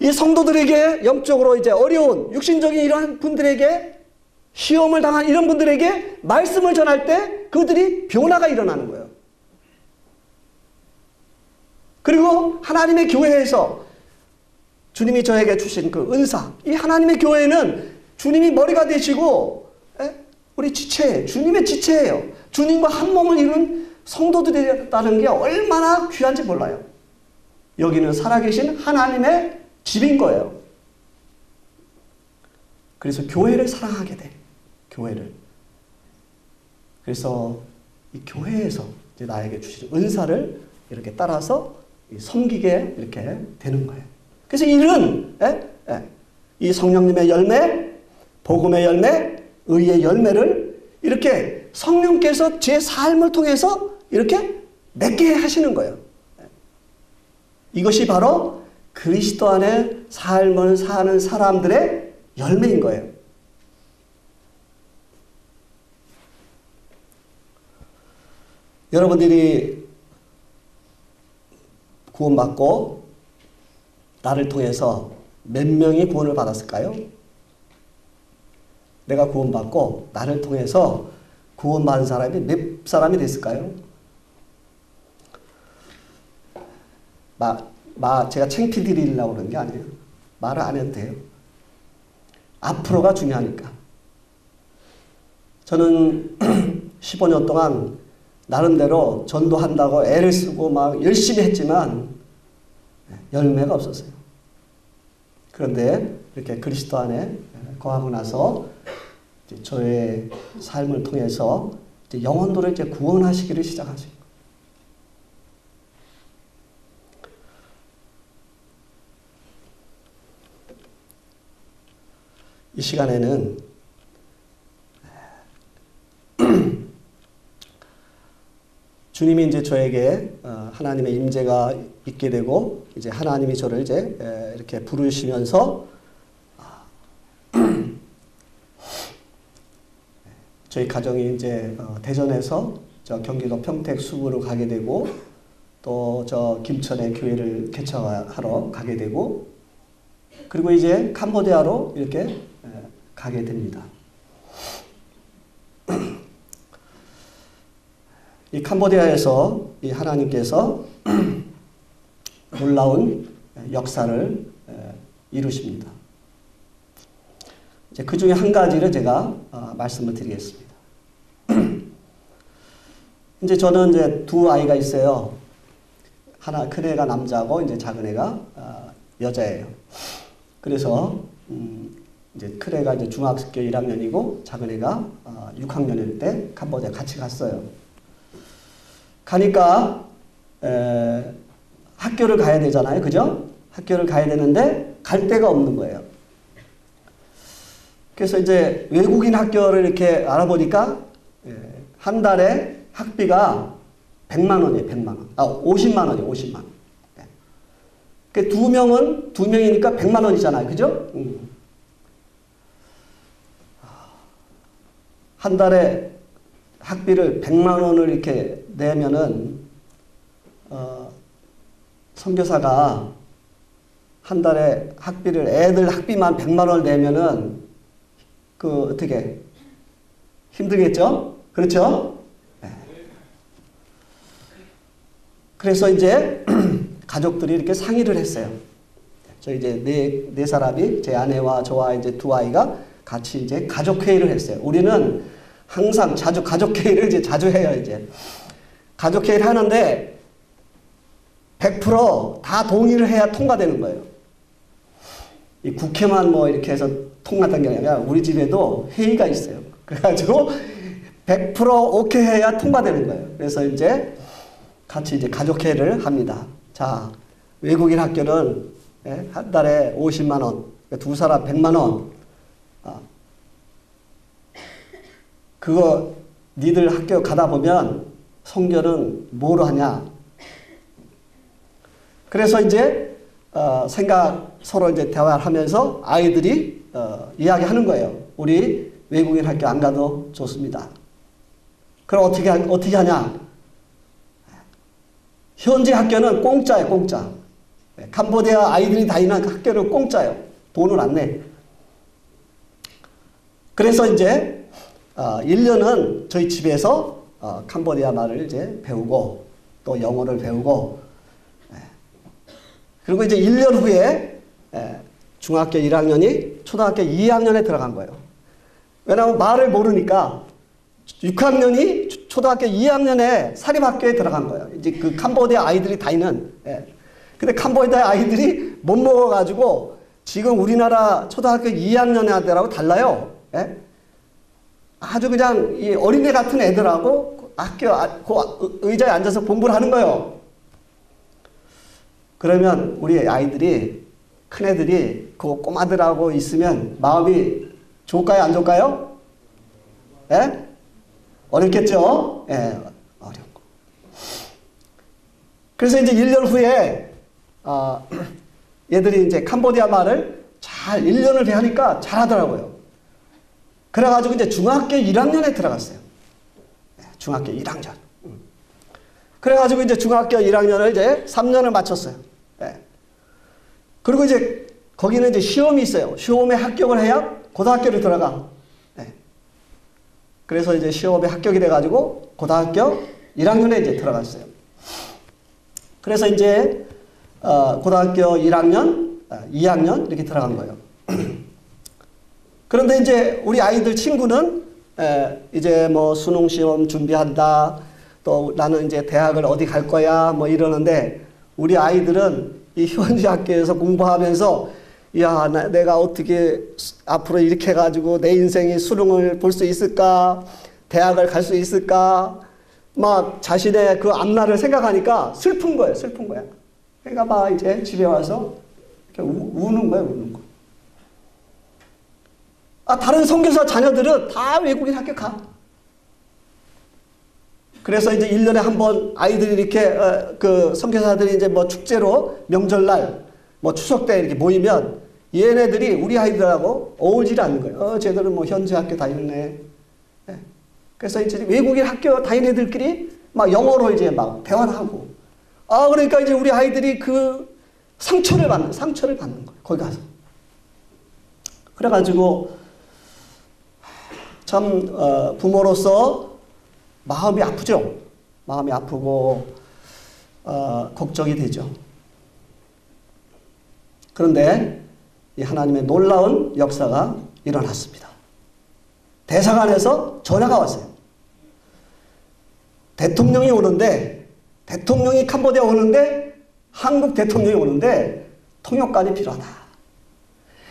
이 성도들에게 영적으로 이제 어려운 육신적인 이런 분들에게 시험을 당한 이런 분들에게 말씀을 전할 때 그들이 변화가 일어나는 거예요. 그리고 하나님의 교회에서 주님이 저에게 주신 그 은사, 이 하나님의 교회는 주님이 머리가 되시고 우리 지체예요. 주님의 지체예요. 주님과 한 몸을 이룬 성도들이라는 게 얼마나 귀한지 몰라요. 여기는 살아계신 하나님의 집인 거예요. 그래서 교회를 사랑하게 돼. 교회를. 그래서 이 교회에서 이제 나에게 주신 은사를 이렇게 따라서 섬기게 이렇게 되는 거예요. 그래서 이런 이 성령님의 열매, 복음의 열매, 의의 열매를 이렇게 성령께서 제 삶을 통해서 이렇게 맺게 하시는 거예요. 이것이 바로 그리스도 안에 삶을 사는 사람들의 열매인 거예요. 여러분들이 구원받고 나를 통해서 몇 명이 구원을 받았을까요? 내가 구원받고 나를 통해서 구원받은 사람이 몇 사람이 됐을까요? 제가 창피 드리려고 그러는 게 아니에요. 말을 안 해도 돼요. 앞으로가 중요하니까. 저는 15년 동안 나름대로 전도한다고 애를 쓰고 막 열심히 했지만 열매가 없었어요. 그런데 이렇게 그리스도 안에 거하고 나서 이제 저의 삶을 통해서 이제 영혼들을 이제 구원하시기를 시작하신 거예요. 이 시간에는 주님이 이제 저에게 하나님의 임재가 있게 되고 이제 하나님이 저를 이제 이렇게 부르시면서 저희 가정이 이제 대전에서 저 경기도 평택 수구로 가게 되고 또 저 김천에 교회를 개척하러 가게 되고 그리고 이제 캄보디아로 이렇게 가게 됩니다. 이 캄보디아에서 이 하나님께서 놀라운 역사를 이루십니다. 이제 그 중에 한 가지를 제가 말씀을 드리겠습니다. 이제 저는 이제 두 아이가 있어요. 하나 큰 애가 남자고 이제 작은 애가 여자예요. 그래서 이제 큰 애가 이제 중학교 1학년이고 작은 애가 6학년일 때 캄보디아 같이 갔어요. 가니까 학교를 가야 되잖아요. 그죠? 학교를 가야 되는데 갈 데가 없는 거예요. 그래서 이제 외국인 학교를 이렇게 알아보니까 한 달에 학비가 100만 원이에요. 100만 원. 50만 원이에요. 50만 원. 그 두 명이니까 100만 원이잖아요. 그죠? 한 달에 학비를 100만 원을 이렇게 내면은 선교사가 한 달에 학비를 애들 학비만 100만 원을 내면은 그 어떻게 힘들겠죠? 그렇죠? 네. 그래서 이제 가족들이 이렇게 상의를 했어요. 저 이제 네 사람이 제 아내와 저와 이제 두 아이가 같이 이제 가족회의를 했어요. 우리는 항상 자주 가족회의를 이제 자주 해요, 이제. 가족회의를 하는데 100% 다 동의를 해야 통과되는 거예요. 이 국회만 뭐 이렇게 해서 통과된 게 아니라 우리 집에도 회의가 있어요. 그래가지고 100% 오케이 해야 통과되는 거예요. 그래서 이제 같이 이제 가족회의를 합니다. 자, 외국인 학교는 한 달에 50만 원, 두 사람 100만 원. 그거 니들 학교 가다 보면 성결은 뭐로 하냐? 그래서 이제 서로 이제 대화를 하면서 아이들이 이야기하는 거예요. 우리 외국인 학교 안 가도 좋습니다. 그럼 어떻게 하냐? 현지 학교는 공짜예요, 공짜. 캄보디아 아이들이 다니는 학교는 공짜예요. 돈을 안 내. 그래서 이제 1년은 저희 집에서 캄보디아 말을 이제 배우고 또 영어를 배우고 그리고 이제 1년 후에 중학교 1학년이 초등학교 2학년에 들어간 거예요. 왜냐하면 말을 모르니까 6학년이 초등학교 2학년에 사립학교에 들어간 거예요. 이제 그 캄보디아 아이들이 다니는. 근데 캄보디아 아이들이 못 먹어가지고 지금 우리나라 초등학교 2학년 애들하고 달라요. 아주 그냥 이 어린애 같은 애들하고 학교 그 의자에 앉아서 공부를 하는 거예요. 그러면 우리 아이들이 큰애들이 그 꼬마들하고 있으면 마음이 좋을까요? 안 좋을까요? 어렵겠죠? 어렵고. 그래서 이제 1년 후에 얘들이 이제 캄보디아 말을 잘 1년을 배우니까 잘하더라고요. 그래가지고 이제 중학교 1학년에 들어갔어요. 중학교 1학년. 그래가지고 이제 중학교 1학년을 이제 3년을 마쳤어요. 그리고 이제 거기는 이제 시험이 있어요. 시험에 합격을 해야 고등학교를 들어가. 그래서 이제 시험에 합격이 돼가지고 고등학교 1학년에 이제 들어갔어요. 그래서 이제 고등학교 1학년, 2학년 이렇게 들어간 거예요. 그런데 이제 우리 아이들 친구는 이제 뭐 수능 시험 준비한다. 또 나는 이제 대학을 어디 갈 거야. 뭐 이러는데 우리 아이들은 이 현지 학교에서 공부하면서 야, 내가 어떻게 앞으로 이렇게 해가지고 내 인생의 수능을 볼 수 있을까? 대학을 갈 수 있을까? 막 자신의 그 앞날을 생각하니까 슬픈 거예요. 슬픈 거야. 그러니까 막 이제 집에 와서 이렇게 우는 거예요. 우는 거. 다른 선교사 자녀들은 다 외국인 학교 가. 그래서 이제 1년에 한 번 아이들이 이렇게 그 선교사들이 이제 뭐 축제로 명절날 뭐 추석 때 이렇게 모이면 얘네들이 우리 아이들하고 어울리지 않는 거예요. 쟤들은 뭐 현지 학교 다니네. 네. 그래서 이제 외국인 학교 다니는 애들끼리 막 영어로 이제 막 대화를 하고. 그러니까 이제 우리 아이들이 그 상처를 받는 거예요. 거기 가서. 그래가지고 참 부모로서 마음이 아프죠. 마음이 아프고 걱정이 되죠. 그런데 이 하나님의 놀라운 역사가 일어났습니다. 대사관에서 전화가 왔어요. 대통령이 오는데, 대통령이 캄보디아 오는데, 한국 대통령이 오는데 통역관이 필요하다.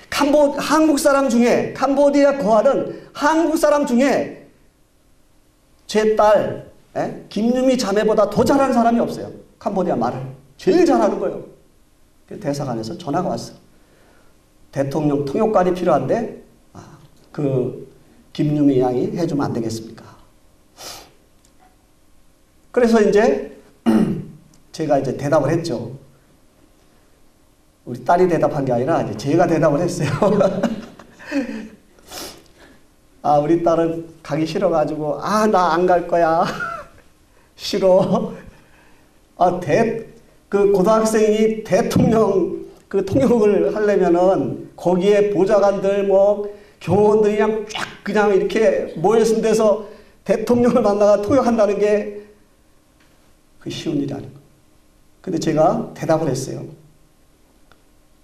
한국 사람 중에, 캄보디아 거하는 한국 사람 중에 제 딸 김유미 자매보다 더 잘하는 사람이 없어요. 캄보디아 말을 제일 잘하는 거예요. 대사관에서 전화가 왔어요. 대통령 통역관이 필요한데 그 김유미 양이 해주면 안 되겠습니까? 그래서 이제 제가 이제 대답을 했죠. 우리 딸이 대답한 게 아니라 이제 제가 대답을 했어요. 우리 딸은 가기 싫어가지고 나 안 갈 거야. 싫어. 그 고등학생이 대통령 그 통역을 하려면은 거기에 보좌관들 뭐 교원들이 그냥 쫙 그냥 이렇게 모여있는 데서 대통령을 만나가 통역한다는 게 그 쉬운 일이 아닌 거예요. 근데 제가 대답을 했어요.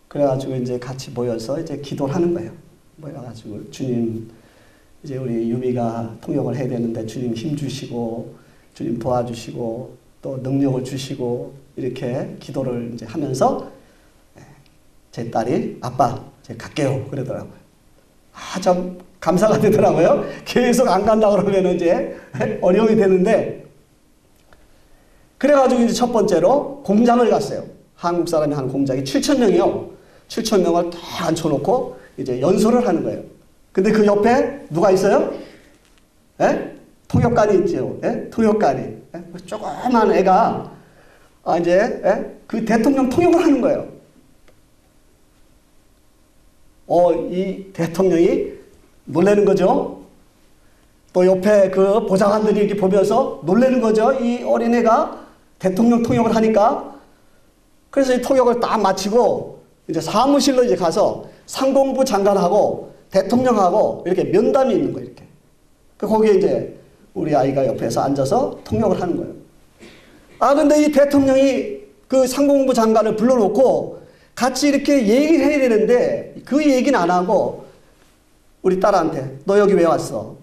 그래가지고 이제 같이 모여서 이제 기도를 하는 거예요. 모여가지고 주님, 이제 우리 유미가 통역을 해야 되는데 주님 힘 주시고 주님 도와주시고 또 능력을 주시고 이렇게 기도를 이제 하면서 제 딸이 아빠 제가 갈게요 그러더라고요. 참 감사가 되더라고요. 계속 안 간다 그러면 이제 어려움이 되는데, 그래가지고 이제 첫 번째로 공장을 갔어요. 한국 사람이 하는 공장이 7,000명이요. 7,000명을 다 앉혀놓고 이제 연설을 하는 거예요. 근데 그 옆에 누가 있어요? 통역관이 있죠. 통역관이. 조그만 애가 이제 그 대통령 통역을 하는 거예요. 이 대통령이 놀라는 거죠. 또 옆에 그 보좌관들이 이렇게 보면서 놀라는 거죠. 이 어린애가 대통령 통역을 하니까. 그래서 이 통역을 딱 마치고 이제 사무실로 이제 가서 상공부 장관하고 대통령하고 이렇게 면담이 있는 거예요. 이렇게. 거기에 이제 우리 아이가 옆에서 앉아서 통역을 하는 거예요. 근데 이 대통령이 그 상공부 장관을 불러놓고 같이 이렇게 얘기를 해야 되는데 그 얘기는 안 하고 우리 딸한테 너 여기 왜 왔어?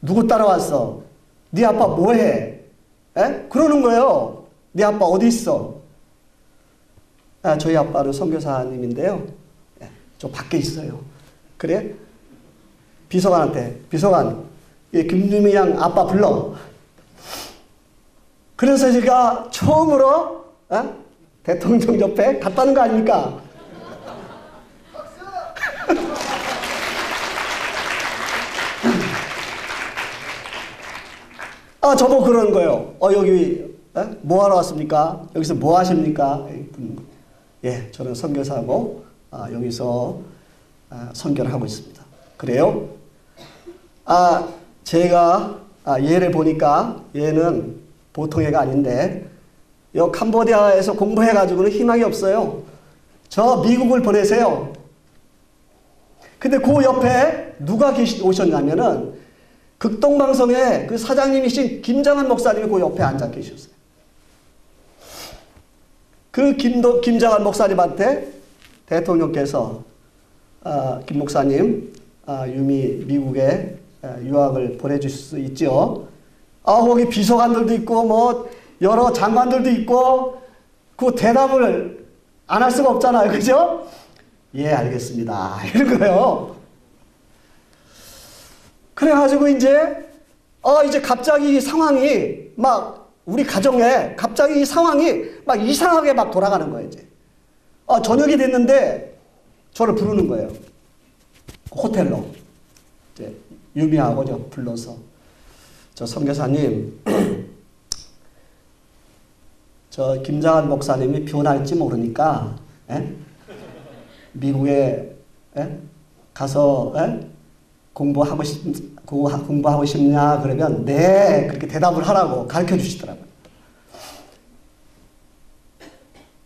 누구 따라왔어? 네 아빠 뭐해? 그러는 거예요. 네 아빠 어디 있어? 저희 아빠는 선교사님인데요. 저 밖에 있어요. 그래? 비서관한테 비서관 김유미 양 아빠 불러. 그래서 제가 처음으로 대통령 옆에 갔다는 거 아닙니까? 저보고 그러는 거예요. 여기 뭐 하러 왔습니까? 여기서 뭐 하십니까? 저는 선교사고 여기서 선교를 하고 있습니다. 그래요? 제가 얘를 보니까 얘는 보통 애가 아닌데 요 캄보디아에서 공부해가지고는 희망이 없어요. 저 미국을 보내세요. 근데 그 옆에 누가 오셨냐면은 극동방송의 그 사장님이신 김장한 목사님이 그 옆에 앉아 계셨어요. 그 김장한 목사님한테 대통령께서 김 목사님 유미 미국에 유학을 보내주실 수 있죠. 거기 비서관들도 있고 뭐 여러 장관들도 있고 그 대답을 안 할 수가 없잖아요. 그죠? 예, 알겠습니다. 이런 거예요. 그래가지고 이제 갑자기 이 상황이 막 우리 가정에 갑자기 이 상황이 막 이상하게 막 돌아가는 거예요, 이제. 저녁이 됐는데 저를 부르는 거예요. 호텔로. 이제 유미하고 저 불러서. 저 선교사님, 저 김장한 목사님이 변할지 모르니까, 미국에, 가서, 공부하고 싶냐? 그러면, 네. 그렇게 대답을 하라고 가르쳐 주시더라고요.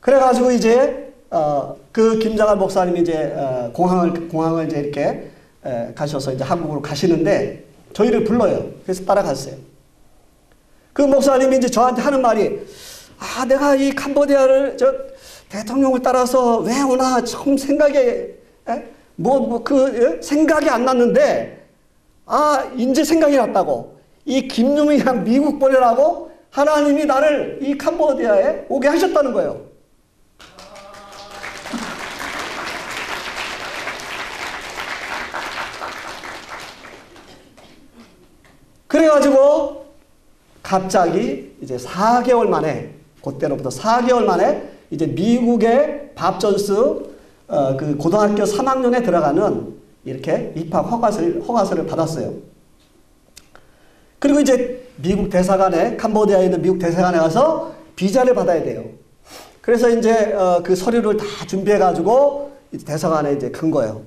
그래가지고 이제, 그 김장한 목사님이 이제, 공항을 이제 이렇게, 가셔서 이제 한국으로 가시는데, 저희를 불러요. 그래서 따라갔어요. 그 목사님이 이제 저한테 하는 말이, 내가 이 캄보디아를, 대통령을 따라서 왜 오나 참 생각이 안 났는데, 이제 생각이 났다고. 이 김유미랑 미국 보내라고 하나님이 나를 이 캄보디아에 오게 하셨다는 거예요. 그래가지고 갑자기 이제 4개월 만에, 그때로부터 4개월 만에 이제 미국의 밥존스 그 고등학교 3학년에 들어가는 이렇게 입학 허가서를 받았어요. 그리고 이제 미국 대사관에, 캄보디아에 있는 미국 대사관에 가서 비자를 받아야 돼요. 그래서 이제 그 서류를 다 준비해가지고 대사관에 이제 간 거예요.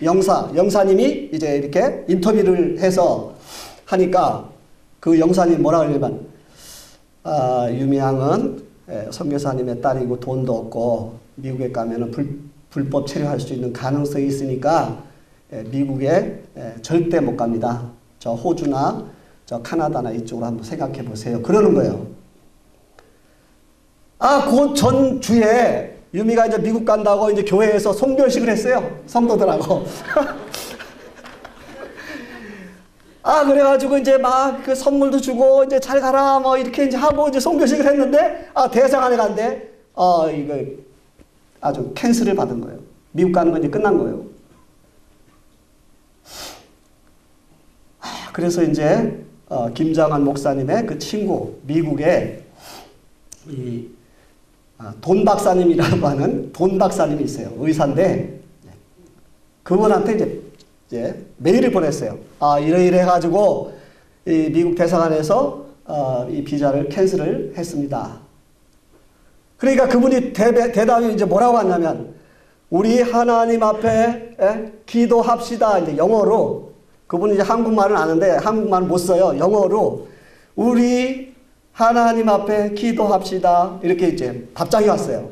영사님이 이제 이렇게 인터뷰를 해서 하니까 그 영사님이 뭐라 그러냐면, 유미양은 선교사님의 딸이고 돈도 없고 미국에 가면은 불법 체류할 수 있는 가능성이 있으니까 미국에 절대 못 갑니다. 저 호주나 저 카나다나 이쪽으로 한번 생각해 보세요. 그러는 거예요. 그 전 주에 유미가 이제 미국 간다고 이제 교회에서 송별식을 했어요. 성도들하고. 그래가지고 이제 막 그 선물도 주고 이제 잘 가라 뭐 이렇게 이제 하고 이제 송별식을 했는데, 대사관에 간대. 이거 아주 캔슬을 받은 거예요. 미국 가는 건 이제 끝난 거예요. 그래서 이제 김장한 목사님의 그 친구, 미국에 이 돈 박사님이라고 하는 돈 박사님이 있어요. 의사인데 그분한테 이제 메일을 보냈어요. 이래 가지고 이 미국 대사관에서 이 비자를 캔슬을 했습니다. 그러니까 그분이 대답이 이제 뭐라고 하냐면, 우리 하나님 앞에 기도합시다. 이제 영어로. 그분이 이제 한국말은 아는데 한국말은 못 써요. 영어로 우리 하나님 앞에 기도합시다. 이렇게 이제 답장이 왔어요.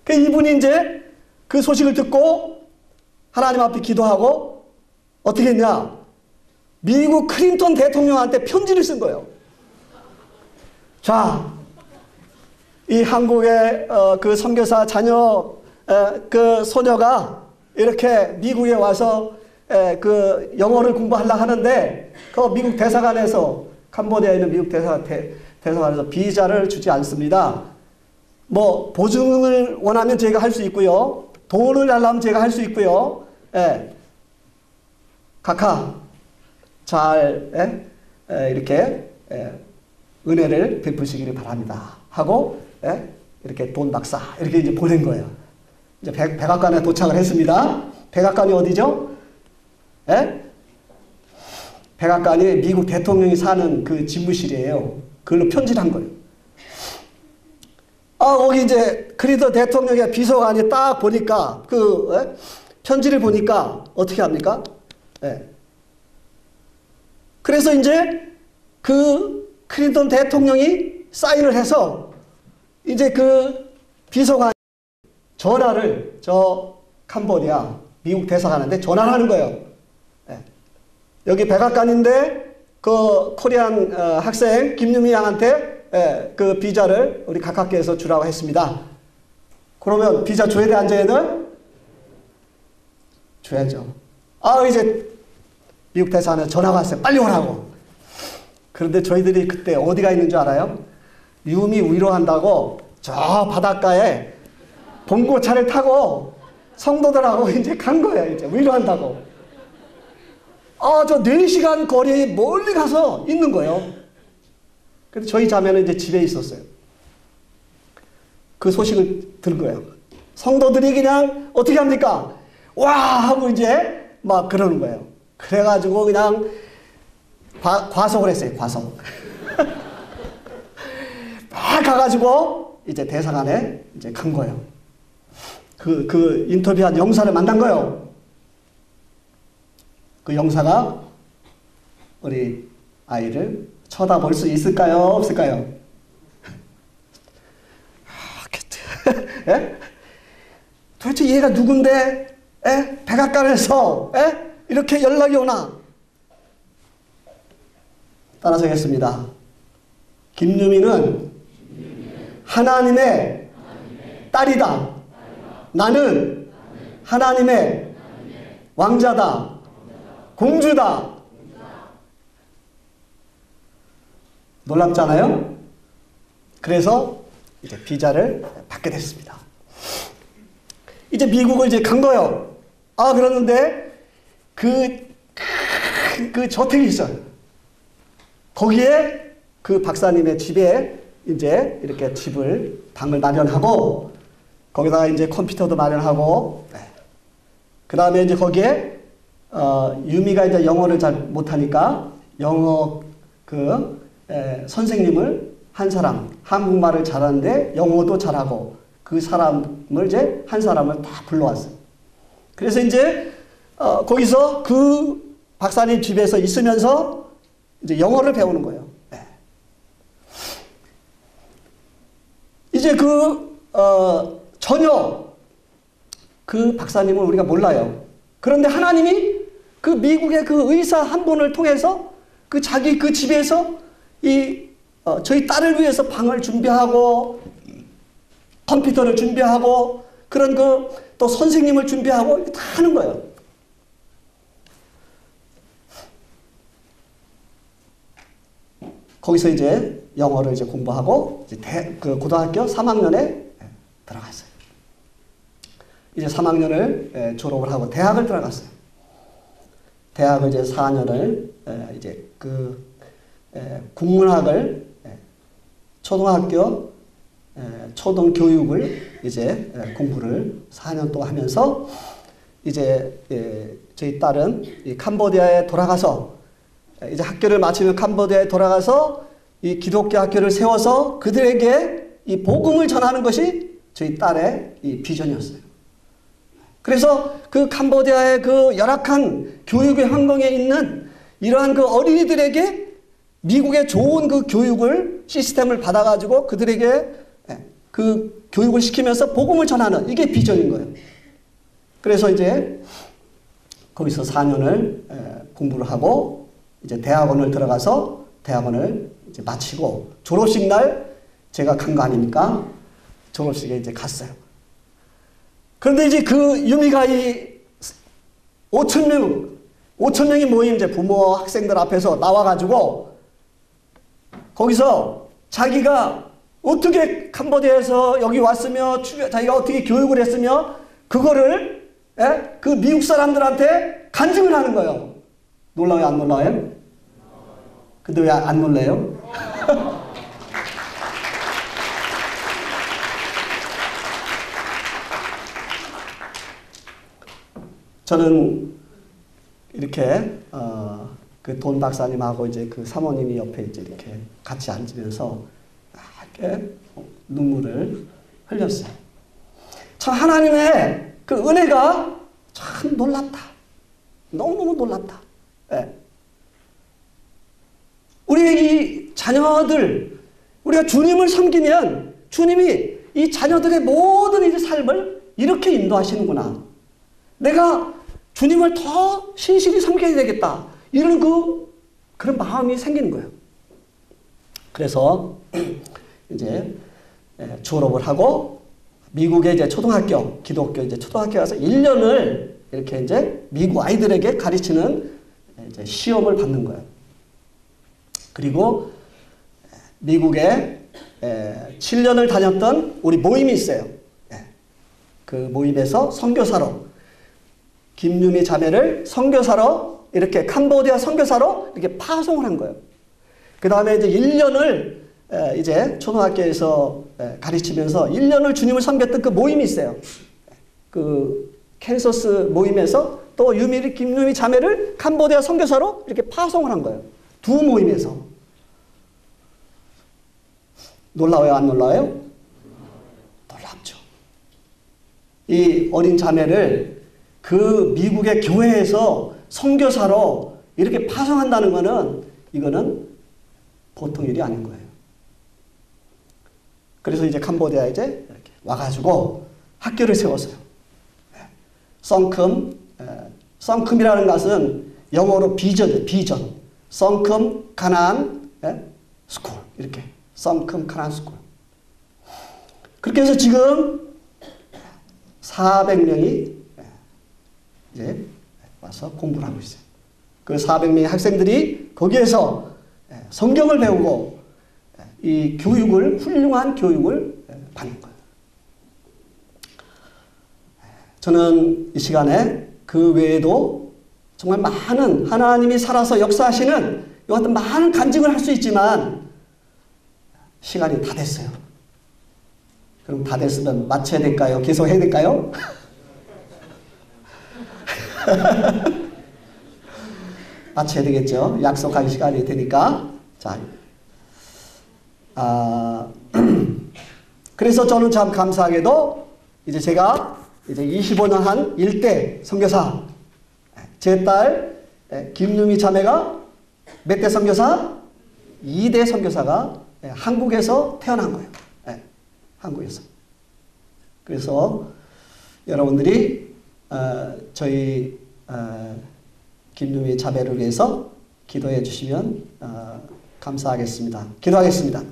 그 이분이 이제 그 소식을 듣고 하나님 앞에 기도하고 어떻게 했냐? 미국 클린턴 대통령한테 편지를 쓴 거예요. 자, 이 한국의 그 선교사 자녀 그 소녀가 이렇게 미국에 와서 그 영어를 공부하려고 하는데 그 미국 대사관에서, 캄보디아에 있는 미국 대사관에서 비자를 주지 않습니다. 뭐 보증을 원하면 제가 할 수 있고요. 돈을 달라면 제가 할 수 있고요. 각하 잘 이렇게 은혜를 베푸시기를 바랍니다. 하고 이렇게 돈 박사 이렇게 이제 보낸 거예요. 이제 백악관에 도착을 했습니다. 백악관이 어디죠? 백악관이 미국 대통령이 사는 그 집무실이에요. 그걸로 편지를 한 거예요. 거기 이제 클린턴 대통령의 비서관이 딱 보니까 편지를 보니까 어떻게 합니까? 그래서 이제 그 클린턴 대통령이 사인을 해서 이제 그 비서관이 전화를 저 캄보디아 미국 대사관한테 전화를 하는 거예요. 여기 백악관인데 그 코리안 학생 김유미 양한테 그 비자를 우리 각하께서 주라고 했습니다. 그러면 비자 줘야 돼, 안 줘야 돼? 줘야죠. 이제 미국 대사관에 전화가 왔어요. 빨리 오라고. 그런데 저희들이 그때 어디가 있는 줄 알아요? 유미 위로한다고 저 바닷가에 봉고차를 타고 성도들하고 이제 간 거예요. 이제 위로한다고. 저 4시간 거리 멀리 가서 있는 거예요. 그래서 저희 자매는 이제 집에 있었어요. 그 소식을 들은 거예요. 성도들이 그냥 어떻게 합니까? 와! 하고 이제 막 그러는 거예요. 그래가지고 그냥 과속을 했어요. 과속. 막 가가지고 이제 대사관에 이제 간 거예요. 그 인터뷰한 영사를 만난 거예요. 그 영사가 우리 아이를 쳐다볼 수 있을까요? 없을까요? 예? 도대체 얘가 누군데? 예? 백악관에서 예? 이렇게 연락이 오나? 따라서 하겠습니다. 김유미는 하나님의 딸이다. 나는 하나님의 왕자다. 공주다. 놀랍잖아요? 그래서 이제 비자를 받게 됐습니다. 이제 미국을 이제 간 거예요. 그러는데 그 저택이 있어요. 거기에 그 박사님의 집에 이제 이렇게 방을 마련하고 거기다가 이제 컴퓨터도 마련하고 그 다음에 이제 거기에 유미가 이제 영어를 잘 못하니까 영어 선생님을 한 사람, 한국말을 잘하는데 영어도 잘하고 그 사람을 이제 한 사람을 다 불러왔어요. 그래서 이제 거기서 그 박사님 집에서 있으면서 이제 영어를 배우는 거예요. 이제 전혀 그 박사님을 우리가 몰라요. 그런데 하나님이 그 미국의 그 의사 한 분을 통해서 자기 그 집에서 저희 딸을 위해서 방을 준비하고 컴퓨터를 준비하고 그런 또 선생님을 준비하고 다 하는 거예요. 거기서 이제 영어를 이제 공부하고 이제 고등학교 3학년에 들어갔어요. 이제 3학년을 졸업을 하고 대학을 들어갔어요. 대학을 이제 4년을 이제 국문학을 초등학교 초등교육을 이제 공부를 4년 동안 하면서 이제 저희 딸은 이 캄보디아에 돌아가서 이제 학교를 마치면 캄보디아에 돌아가서 이 기독교 학교를 세워서 그들에게 이 복음을 전하는 것이 저희 딸의 이 비전이었어요. 그래서 그 캄보디아의 그 열악한 교육의 환경에 있는 이러한 그 어린이들에게 미국의 좋은 그 교육을 시스템을 받아가지고 그들에게 그 교육을 시키면서 복음을 전하는 이게 비전인 거예요. 그래서 이제 거기서 4년을 공부를 하고 이제 대학원을 들어가서 대학원을 이제 마치고 졸업식 날 제가 간 거 아닙니까? 졸업식에 이제 갔어요. 그런데 이제 그 유미가 이 5,000명이 모인 이제 부모 학생들 앞에서 나와가지고 거기서 자기가 어떻게 캄보디아에서 여기 왔으며 자기가 어떻게 교육을 했으며 그거를 그 미국 사람들한테 간증을 하는 거예요. 놀라워요? 안 놀라워요? 근데 왜 안 놀래요? 저는 이렇게 그 돈 박사님하고 이제 그 사모님이 옆에 이제 이렇게 같이 앉으면서 이렇게 눈물을 흘렸어요. 참 하나님의 그 은혜가 참 놀랍다. 너무너무 놀랍다. 네. 우리의 이 자녀들, 우리가 주님을 섬기면 주님이 이 자녀들의 모든 이제 삶을 이렇게 인도하시는구나. 내가 주님을 더 신실히 섬겨야 되겠다. 이런 그런 마음이 생기는 거예요. 그래서 이제 졸업을 하고 미국의 이제 초등학교, 기독교 이제 초등학교 가서 1년을 이렇게 이제 미국 아이들에게 가르치는 이제 시험을 받는 거예요. 그리고 미국에 7년을 다녔던 우리 모임이 있어요. 그 모임에서 선교사로 김유미 자매를 선교사로 이렇게 캄보디아 선교사로 이렇게 파송을 한 거예요. 그 다음에 이제 1년을 이제 초등학교에서 가르치면서 1년을 주님을 섬겼던 그 모임이 있어요. 그 캔서스 모임에서 또 김유미 자매를 캄보디아 선교사로 이렇게 파송을 한 거예요. 두 모임에서. 놀라워요, 안 놀라워요? 놀랍죠. 이 어린 자매를 그 미국의 교회에서 선교사로 이렇게 파송한다는 것은 이거는 보통 일이 아닌 거예요. 그래서 이제 캄보디아에 이제 이렇게 와가지고 학교를 세웠어요. 썬큼이라는 것은 영어로 비전. 썬큼 가나안 스쿨. 이렇게. 썬큼 가나안 스쿨. 그렇게 해서 지금 400명이 이제 와서 공부를 하고 있어요. 그 400명의 학생들이 거기에서 성경을 배우고 이 교육을, 훌륭한 교육을 받는 거예요. 저는 이 시간에 그 외에도 정말 많은 하나님이 살아서 역사하시는 이 같은 많은 간증을 할 수 있지만 시간이 다 됐어요. 그럼 다 됐으면 마쳐야 될까요? 계속 해야 될까요? 마쳐야 되겠죠. 약속한 시간이 되니까. 자, 그래서 저는 참 감사하게도 이제 제가 이제 25년 한 1대 선교사, 제 딸 김유미 자매가 몇 대 선교사? 2대 선교사가 한국에서 태어난 거예요. 한국에서. 그래서 여러분들이 저희 김유미 자매를 위해서 기도해 주시면 감사하겠습니다. 기도하겠습니다.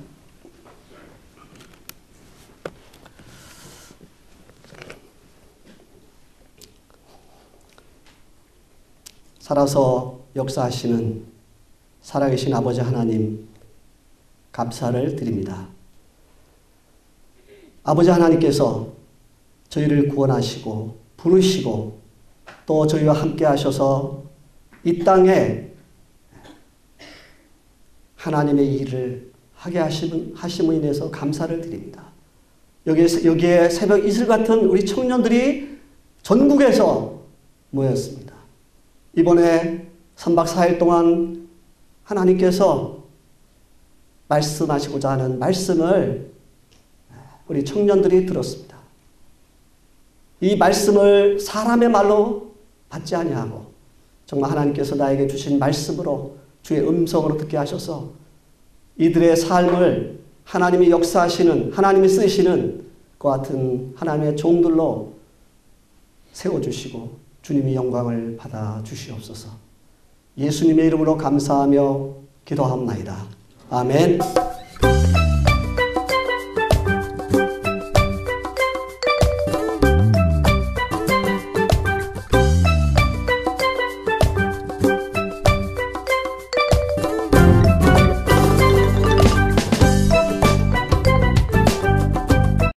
살아서 역사하시는 살아계신 아버지 하나님, 감사를 드립니다. 아버지 하나님께서 저희를 구원하시고 부르시고 또 저희와 함께 하셔서 이 땅에 하나님의 일을 하게 하심으로 인해서 감사를 드립니다. 여기에 새벽 이슬 같은 우리 청년들이 전국에서 모였습니다. 이번에 3박 4일 동안 하나님께서 말씀하시고자 하는 말씀을 우리 청년들이 들었습니다. 이 말씀을 사람의 말로 받지 아니하고 정말 하나님께서 나에게 주신 말씀으로 주의 음성으로 듣게 하셔서 이들의 삶을 하나님이 역사하시는, 하나님이 쓰시는 그 같은 하나님의 종들로 세워주시고 주님이 영광을 받아 주시옵소서. 예수님의 이름으로 감사하며 기도합나이다. 아멘.